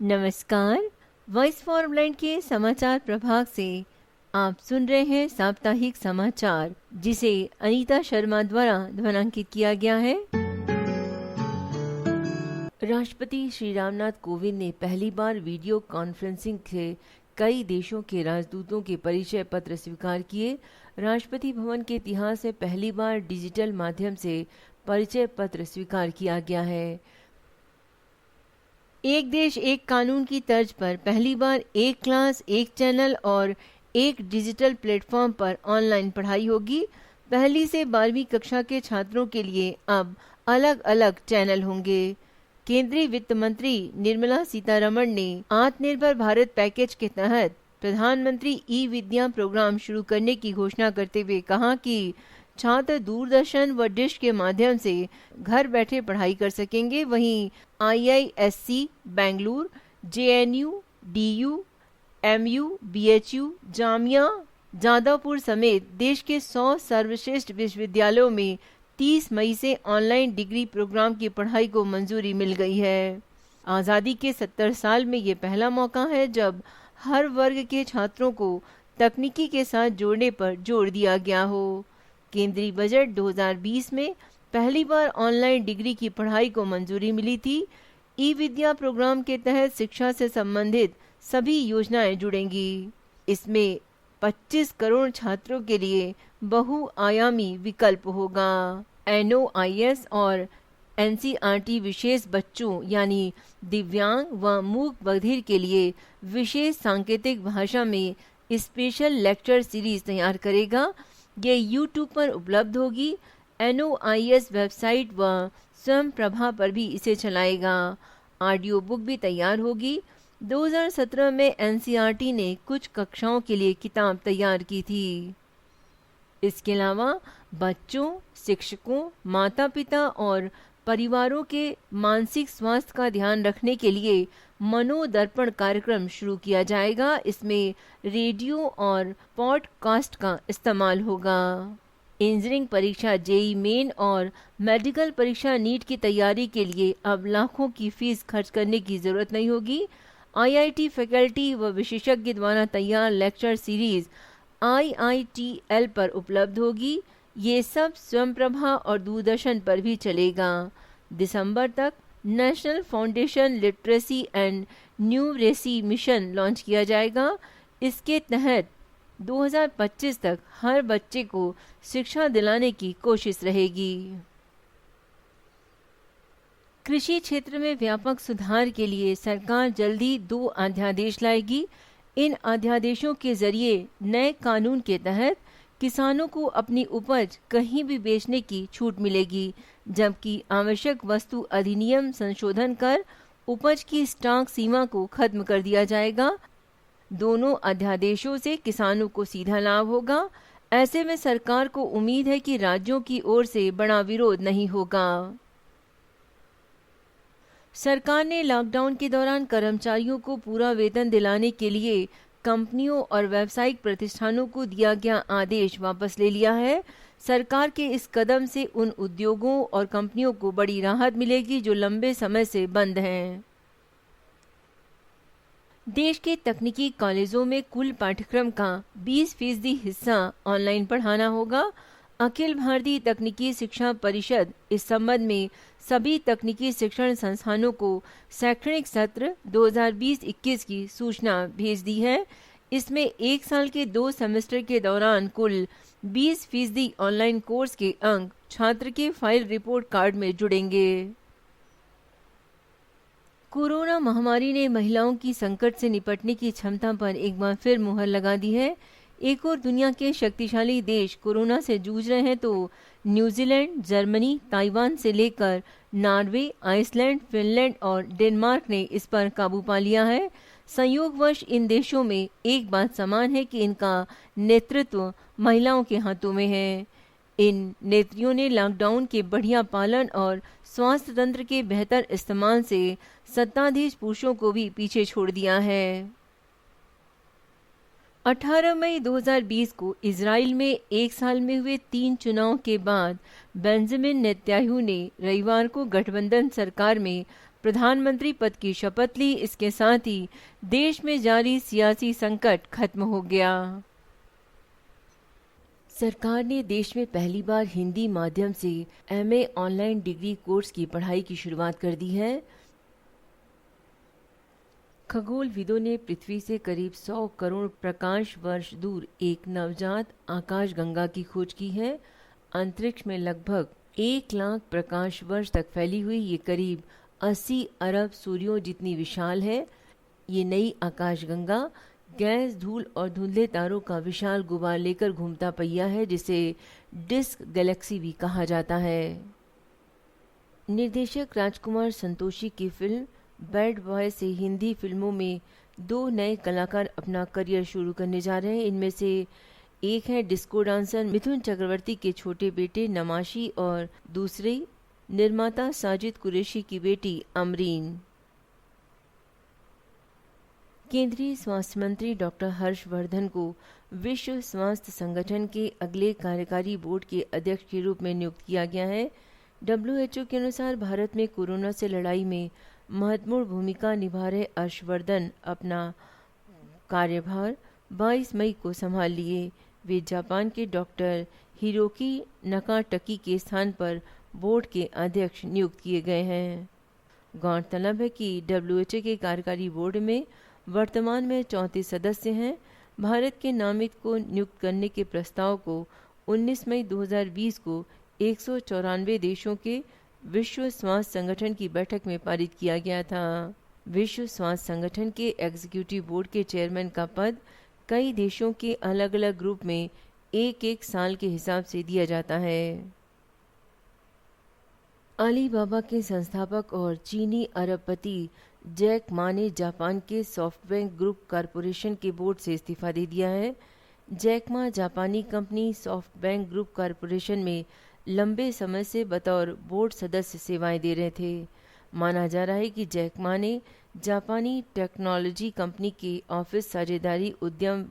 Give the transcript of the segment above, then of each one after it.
नमस्कार। Voice for blind के समाचार प्रभाग से आप सुन रहे हैं साप्ताहिक समाचार, जिसे अनीता शर्मा द्वारा ध्वनांकित किया गया है। राष्ट्रपति श्री रामनाथ कोविंद ने पहली बार वीडियो कॉन्फ्रेंसिंग से कई देशों के राजदूतों के परिचय पत्र स्वीकार किए। राष्ट्रपति भवन के इतिहास में पहली बार डिजिटल माध्यम से परिचय पत्र स्वीकार किया गया है। एक देश एक कानून की तर्ज पर पहली बार एक क्लास, एक चैनल और एक डिजिटल प्लेटफॉर्म पर ऑनलाइन पढ़ाई होगी। पहली से 12वीं कक्षा के छात्रों के लिए अब अलग अलग चैनल होंगे। केंद्रीय वित्त मंत्री निर्मला सीतारमण ने आत्मनिर्भर भारत पैकेज के तहत प्रधानमंत्री ई विद्या प्रोग्राम शुरू करने की घोषणा करते हुए कहा कि छात्र दूरदर्शन व डिश के माध्यम से घर बैठे पढ़ाई कर सकेंगे। वहीं IISc Bengaluru, JNU, DU, MU, BHU, Jamia Jadavpur समेत देश के 100 सर्वश्रेष्ठ विश्वविद्यालयों में 30 मई से ऑनलाइन डिग्री प्रोग्राम की पढ़ाई को मंजूरी मिल गई है। आज़ादी के 70 साल में ये पहला मौका है जब हर वर्ग के छात्रों को तकनीकी के साथ जोड़ने पर जोर दिया गया हो। केंद्रीय बजट 2020 में पहली बार ऑनलाइन डिग्री की पढ़ाई को मंजूरी मिली थी। ई विद्या प्रोग्राम के तहत शिक्षा से संबंधित सभी योजनाएं जुड़ेंगी। इसमें 25 करोड़ छात्रों के लिए बहुआयामी विकल्प होगा। NOIS और NCERT विशेष बच्चों यानी दिव्यांग व मूक बधिर के लिए विशेष सांकेतिक भाषा में स्पेशल लेक्चर सीरीज तैयार करेगा। ये YouTube पर उपलब्ध होगी। NOIS वेबसाइट व स्वयं प्रभा पर भी इसे चलाएगा। ऑडियो बुक भी तैयार होगी। 2017 में NCERT ने कुछ कक्षाओं के लिए किताब तैयार की थी। इसके अलावा बच्चों, शिक्षकों, माता पिता और परिवारों के मानसिक स्वास्थ्य का ध्यान रखने के लिए मनोदर्पण कार्यक्रम शुरू किया जाएगा। इसमें रेडियो और पॉडकास्ट का इस्तेमाल होगा। इंजीनियरिंग परीक्षा JEE मेन और मेडिकल परीक्षा नीट की तैयारी के लिए अब लाखों की फीस खर्च करने की जरूरत नहीं होगी। IIT फैकल्टी व विशेषज्ञ द्वारा तैयार लेक्चर सीरीज IITL पर उपलब्ध होगी। ये सब स्वयंप्रभा और दूरदर्शन पर भी चलेगा। दिसंबर तक national foundation literacy and numeracy mission launch किया जाएगा। इसके तहत 2025 तक हर बच्चे को शिक्षा दिलाने की कोशिश रहेगी। कृषि क्षेत्र में व्यापक सुधार के लिए सरकार जल्दी 2 अध्यादेश लाएगी। इन अध्यादेशों के जरिए नए कानून के तहत किसानों को अपनी उपज कहीं भी बेचने की छूट मिलेगी, जबकि आवश्यक वस्तु अधिनियम संशोधन कर उपज की स्टॉक सीमा को खत्म कर दिया जाएगा। दोनों अध्यादेशों से किसानों को सीधा लाभ होगा। ऐसे में सरकार को उम्मीद है कि राज्यों की ओर से बड़ा विरोध नहीं होगा। सरकार ने लॉकडाउन के दौरान कर्मचारियों को पूरा वेतन दिलाने के लिए कंपनियों और व्यावसायिक प्रतिष्ठानों को दिया गया आदेश वापस ले लिया है। सरकार के इस कदम से उन उद्योगों और कंपनियों को बड़ी राहत मिलेगी जो लंबे समय से बंद हैं। देश के तकनीकी कॉलेजों में कुल पाठ्यक्रम का 20% हिस्सा ऑनलाइन पढ़ाना होगा। अखिल भारतीय तकनीकी शिक्षा परिषद इस संबंध में सभी तकनीकी शिक्षण संस्थानों को शैक्षणिक सत्र 2020-21 की सूचना भेज दी है। इसमें एक साल के 2 सेमेस्टर के दौरान कुल 20% ऑनलाइन कोर्स के अंक छात्र के फाइल रिपोर्ट कार्ड में जुड़ेंगे। कोरोना महामारी ने महिलाओं की संकट से निपटने की क्षमता पर एक बार फिर मुहर लगा दी है। एक और दुनिया के शक्तिशाली देश कोरोना से जूझ रहे हैं तो न्यूजीलैंड, जर्मनी, ताइवान से लेकर नॉर्वे, आइसलैंड, फिनलैंड और डेनमार्क ने इस पर काबू पा लिया है। संयोगवश इन देशों में एक बात समान है कि इनका नेतृत्व महिलाओं के हाथों में है। इन नेत्रियों ने लॉकडाउन के बढ़िया पालन और स्वास्थ्य तंत्र के बेहतर इस्तेमाल से सत्ताधीश पुरुषों को भी पीछे छोड़ दिया है। 18 मई 2020 को इजराइल में एक साल में हुए 3 चुनाव के बाद बेंजामिन नेतन्याहू ने रविवार को गठबंधन सरकार में प्रधानमंत्री पद की शपथ ली। इसके साथ ही देश में जारी सियासी संकट खत्म हो गया। सरकार ने देश में पहली बार हिंदी माध्यम से एमए ऑनलाइन डिग्री कोर्स की पढ़ाई की शुरुआत कर दी है। खगोलविदों ने पृथ्वी से करीब 100 करोड़ प्रकाश वर्ष दूर एक नवजात आकाशगंगा की खोज की है। अंतरिक्ष में लगभग 1 लाख प्रकाश वर्ष तक फैली हुई ये करीब 80 अरब सूर्यों जितनी विशाल है। ये नई आकाशगंगा गैस, धूल और धुंधले तारों का विशाल गुबार लेकर घूमता पहिया है, जिसे डिस्क गैलेक्सी भी कहा जाता है। निर्देशक राजकुमार संतोषी की फिल्म बैड बॉय से हिंदी फिल्मों में 2 नए कलाकार अपना करियर शुरू करने जा रहे हैं। इनमें से एक है डिस्को डांसर मिथुन चक्रवर्ती के छोटे बेटे नमाशी और दूसरे निर्माता साजिद कुरैशी की बेटी अमरीन। केंद्रीय स्वास्थ्य मंत्री डॉक्टर हर्षवर्धन को विश्व स्वास्थ्य संगठन के अगले कार्यकारी बोर्ड के अध्यक्ष के रूप में नियुक्त किया गया है। WHO के अनुसार भारत में कोरोना से लड़ाई में महत्वपूर्ण भूमिका निभा रहे हर्षवर्धन अपना कार्यभार 22 मई को संभाल लिए। वे जापान के डॉक्टर हिरोकी नकाटकी के स्थान पर बोर्ड के अध्यक्ष नियुक्त किए गए हैं। गौरतलब है कि WHO के कार्यकारी बोर्ड में वर्तमान में 34 सदस्य हैं। भारत के नामित को नियुक्त करने के प्रस्ताव को 19 मई 2020 को 194 देशों के विश्व स्वास्थ्य संगठन की बैठक में पारित किया गया था। विश्व स्वास्थ्य संगठन के एग्जीक्यूटिव बोर्ड के चेयरमैन का पद कई देशों के अलग अलग ग्रुप में 1-1 साल के हिसाब से दिया जाता है। अलीबाबा के संस्थापक और चीनी अरबपति जैक मा ने जापान के सॉफ्टबैंक ग्रुप कॉरपोरेशन के बोर्ड से इस्तीफा दे दिया है। जैक मा जापानी कंपनी सॉफ्टबैंक ग्रुप कॉरपोरेशन में लंबे समय से बतौर बोर्ड सदस्य सेवाएं दे रहे थे। माना जा रहा है कि जैक मा ने जापानी टेक्नोलॉजी कंपनी के ऑफिस साझेदारी उद्यम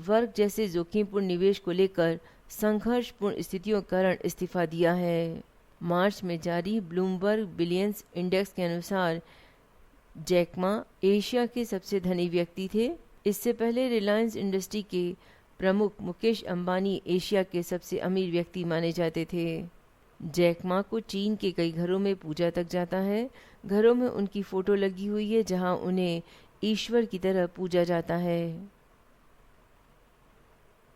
वर्ग जैसे जोखिमपूर्ण निवेश को लेकर संघर्षपूर्ण स्थितियों के कारण इस्तीफा दिया है। मार्च में जारी ब्लूमबर्ग बिलियंस इंडेक्स के अनुसार जैक मा एशिया के सबसे धनी व्यक्ति थे। इससे पहले रिलायंस इंडस्ट्री के प्रमुख मुकेश अंबानी एशिया के सबसे अमीर व्यक्ति माने जाते थे। जैक मा को चीन के कई घरों में पूजा तक जाता है। घरों में उनकी फोटो लगी हुई है जहां उन्हें ईश्वर की तरह पूजा जाता है।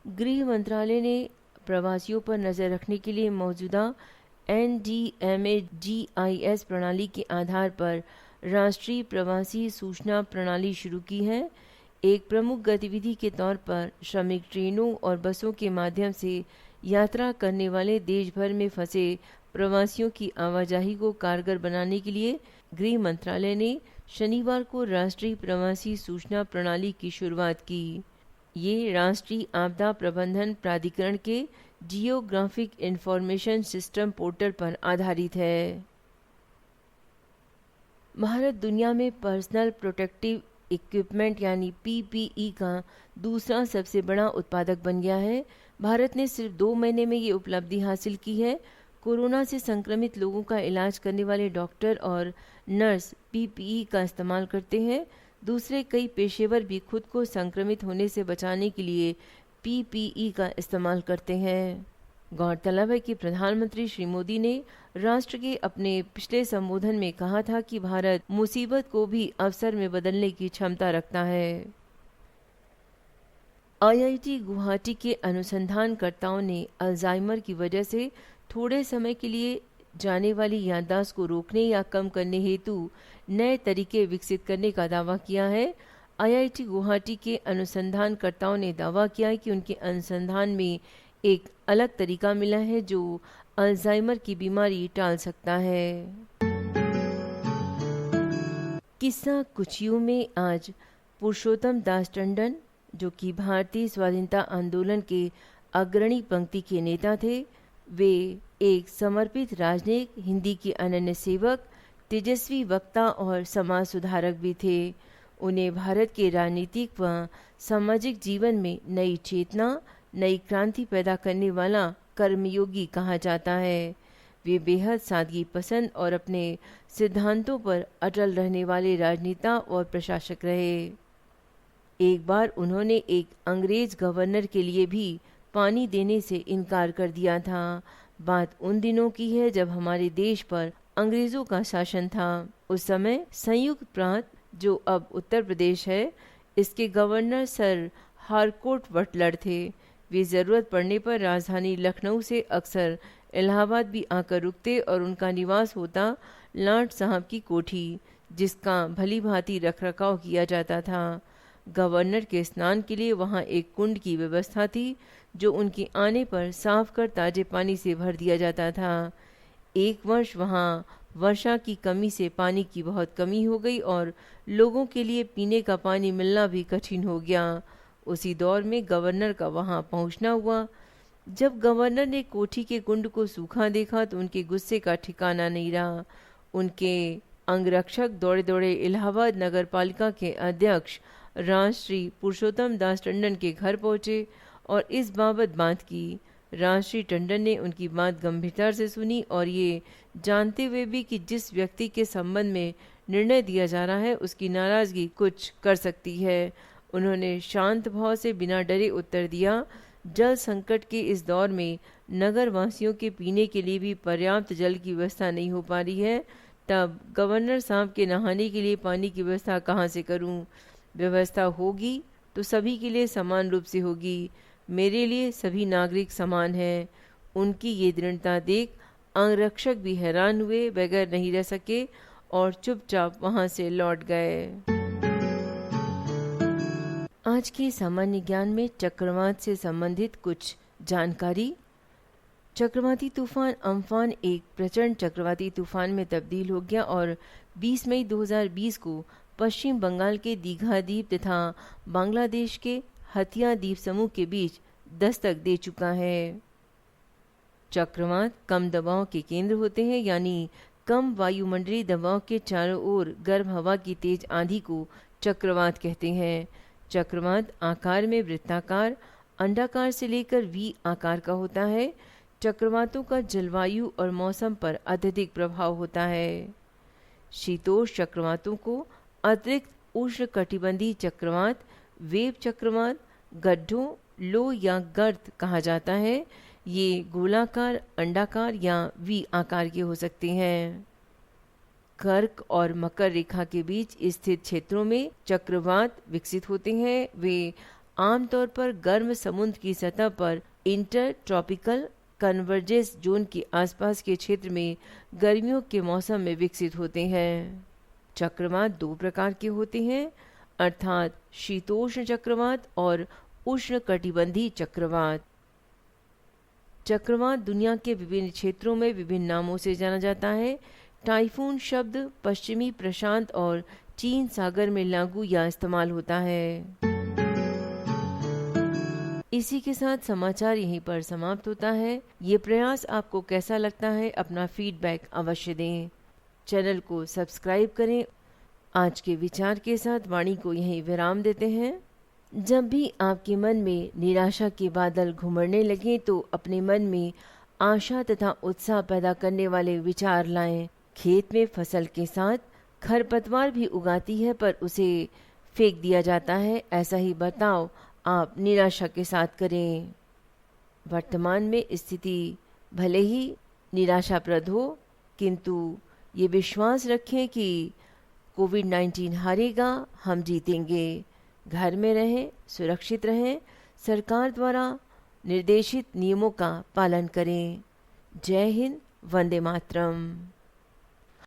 गृह मंत्रालय ने प्रवासियों पर नजर रखने के लिए मौजूदा NDMA-GIS प्रणाली के आधार पर राष्ट्रीय प्रवासी सूचना प्रणाली शुरू की है। एक प्रमुख गतिविधि के तौर पर श्रमिक ट्रेनों और बसों के माध्यम से यात्रा करने वाले देश भर में फंसे प्रवासियों की आवाजाही को कारगर बनाने के लिए गृह मंत्रालय ने शनिवार को राष्ट्रीय प्रवासी सूचना प्रणाली की शुरुआत की। ये राष्ट्रीय आपदा प्रबंधन प्राधिकरण के जियोग्राफिक इंफॉर्मेशन सिस्टम पोर्टल पर आधारित है। भारत दुनिया में पर्सनल प्रोटेक्टिव इक्विपमेंट यानी PPE का दूसरा सबसे बड़ा उत्पादक बन गया है। भारत ने सिर्फ 2 महीने में ये उपलब्धि हासिल की है। कोरोना से संक्रमित लोगों का इलाज करने वाले डॉक्टर और नर्स PPE का इस्तेमाल करते हैं। दूसरे कई पेशेवर भी खुद को संक्रमित होने से बचाने के लिए PPE का इस्तेमाल करते हैं। गौरतलब है कि प्रधानमंत्री श्री मोदी ने राष्ट्र के अपने पिछले संबोधन में कहा था कि भारत मुसीबत को भी अवसर में बदलने की क्षमता रखता है। IIT गुवाहाटी के अनुसंधानकर्ताओं ने अल्जाइमर की वजह से थोड़े समय के लिए जाने वाली याददाश्त को रोकने या कम करने हेतु नए तरीके विकसित करने का दावा किया है। IIT गुवाहाटी के अनुसंधानकर्ताओं ने दावा किया है कि उनके अनुसंधान में एक अलग तरीका मिला है जो अल्जाइमर की बीमारी टाल सकता है। किस्सा कुछियों में आज पुरुषोत्तम दास टंडन, जो कि भारतीय स्वाधीनता आंदोलन के अग्रणी पंक्ति के नेता थे, वे एक समर्पित राजनयिक, हिंदी के अनन्य सेवक, तेजस्वी वक्ता और समाज सुधारक भी थे। उन्हें भारत के राजनीतिक व सामाजिक जीवन में नई चेतना, नई क्रांति पैदा करने वाला कर्मयोगी कहा जाता है। वे बेहद सादगी पसंद और अपने सिद्धांतों पर अटल रहने वाले राजनेता और प्रशासक रहे। एक बार उन्होंने एक अंग्रेज गवर्नर के लिए भी पानी देने से इनकार कर दिया था। बात उन दिनों की है जब हमारे देश पर अंग्रेजों का शासन था। उस समय संयुक्त प्रांत, जो अब उत्तर प्रदेश है, इसके गवर्नर सर हारकोर्ट बटलर थे। वे ज़रूरत पड़ने पर राजधानी लखनऊ से अक्सर इलाहाबाद भी आकर रुकते और उनका निवास होता लाट साहब की कोठी, जिसका भली भांति रखरखाव किया जाता था। गवर्नर के स्नान के लिए वहाँ एक कुंड की व्यवस्था थी, जो उनके आने पर साफ कर ताजे पानी से भर दिया जाता था। एक वर्ष वहाँ वर्षा की कमी से पानी की बहुत कमी हो गई और लोगों के लिए पीने का पानी मिलना भी कठिन हो गया। उसी दौर में गवर्नर का वहाँ पहुँचना हुआ। जब गवर्नर ने कोठी के कुंड को सूखा देखा तो उनके गुस्से का ठिकाना नहीं रहा। उनके अंगरक्षक दौड़े दौड़े इलाहाबाद नगर पालिका के अध्यक्ष राजश्री पुरुषोत्तम दास टंडन के घर पहुँचे और इस बाबत बात की। राजश्री टंडन ने उनकी बात गंभीरता से सुनी और ये जानते हुए भी कि जिस व्यक्ति के संबंध में निर्णय दिया जा रहा है उसकी नाराज़गी कुछ कर सकती है, उन्होंने शांत भाव से बिना डरे उत्तर दिया, जल संकट के इस दौर में नगर वासियों के पीने के लिए भी पर्याप्त जल की व्यवस्था नहीं हो पा रही है, तब गवर्नर साहब के नहाने के लिए पानी की व्यवस्था कहाँ से करूं? व्यवस्था होगी तो सभी के लिए समान रूप से होगी। मेरे लिए सभी नागरिक समान हैं। उनकी ये दृढ़ता देख अंगरक्षक भी हैरान हुए, बगैर नहीं रह सके और चुपचाप वहां से लौट गए। आज के सामान्य ज्ञान में चक्रवात से संबंधित कुछ जानकारी। चक्रवाती तूफान अम्फान एक प्रचंड चक्रवाती तूफान में तब्दील हो गया और 20 मई 2020 को पश्चिम बंगाल के दीघा द्वीप तथा बांग्लादेश के हथिया द्वीप समूह के बीच दस्तक दे चुका है। चक्रवात कम दबाव के केंद्र होते हैं, यानी कम वायुमंडलीय दबाव के चारों ओर गर्म हवा की तेज आंधी को चक्रवात कहते हैं। चक्रवात आकार में वृत्ताकार, अंडाकार से लेकर वी आकार का होता है। चक्रवातों का जलवायु और मौसम पर अत्यधिक प्रभाव होता है। शीतोष्ण चक्रवातों को अतिरिक्त उष्णकटिबंधीय चक्रवात, वेव चक्रवात, गड्ढों, लो या गर्त कहा जाता है। ये गोलाकार, अंडाकार या वी आकार के हो सकते हैं। कर्क और मकर रेखा के बीच स्थित क्षेत्रों में चक्रवात विकसित होते हैं। वे आमतौर पर गर्म समुद्र की सतह पर इंटर ट्रॉपिकल कन्वर्जेंस जोन के आसपास के क्षेत्र में गर्मियों के मौसम में विकसित होते हैं। चक्रवात दो प्रकार के होते हैं, अर्थात शीतोष्ण चक्रवात और उष्णकटिबंधीय चक्रवात। चक्रवात दुनिया के विभिन्न क्षेत्रों में विभिन्न नामों से जाना जाता है। टाइफून शब्द पश्चिमी प्रशांत और चीन सागर में लागू या इस्तेमाल होता है। इसी के साथ समाचार यहीं पर समाप्त होता है। ये प्रयास आपको कैसा लगता है, अपना फीडबैक अवश्य दें। चैनल को सब्सक्राइब करें। आज के विचार के साथ वाणी को यहीं विराम देते हैं। जब भी आपके मन में निराशा के बादल घुमड़ने लगे तो अपने मन में आशा तथा उत्साह पैदा करने वाले विचार लाएं। खेत में फसल के साथ खरपतवार भी उगाती है पर उसे फेंक दिया जाता है, ऐसा ही बर्ताव आप निराशा के साथ करें। वर्तमान में स्थिति भले ही निराशाप्रद हो, किंतु ये विश्वास रखें कि कोविड-19 हारेगा, हम जीतेंगे। घर में रहें, सुरक्षित रहें, सरकार द्वारा निर्देशित नियमों का पालन करें। जय हिंद, वंदे मातरम।